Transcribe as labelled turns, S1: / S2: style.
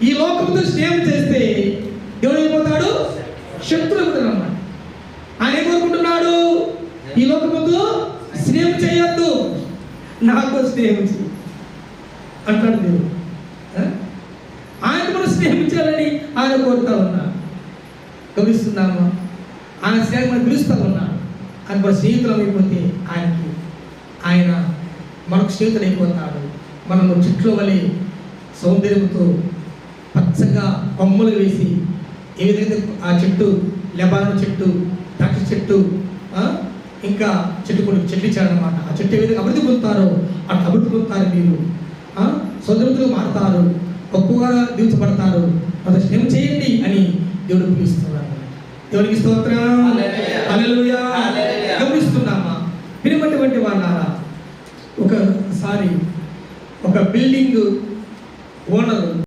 S1: ఈ లోకంతో స్నేహం చేస్తే దేవుడు అయిపోతాడు, శత్రువు అవుతాడు అన్నమాట. ఆయన ఏం కోరుకుంటున్నాడు? ఈ లోకంతో స్నేహం చేయొద్దు, నాతో స్నేహం చేయి అంటాడు దేవుడు. ఆయన కూడా స్నేహం చేయాలని ఆయన కోరుతా ఉన్నాడు. గమనిస్తున్నాము, ఆయన స్నేహం మనం పిలుస్తూ ఉన్నాడు. ఆయన మన స్నేహితులం అయిపోతే ఆయన మనకు స్నేహితులు అయిపోతాడు. మనము చెట్ల వలె సౌందర్యంతో పచ్చగా కొమ్మలు వేసి, ఏ విధంగా ఆ చెట్టు లెబానోను చెట్టు, ద్రాక్ష చెట్టు, ఇంకా చెట్టు ఇచ్చారనమాట. ఆ చెట్టు ఏ విధంగా అభివృద్ధి పొందుతారో అట్లా అభివృద్ధి పొందుతారు. మీరు సౌందర్యంతో మారుతారు, గొప్పగా దీవించబడతారు. అంత స్నేహం చేయండి అని దేవుడు పిలుస్తున్నారు. దేవునికి స్తోత్రం, హల్లెలూయా. గమనిస్తున్నామా? వినబట్టి వాళ్ళారా, ఒకసారి ఒక బిల్డింగ్ ఓనర్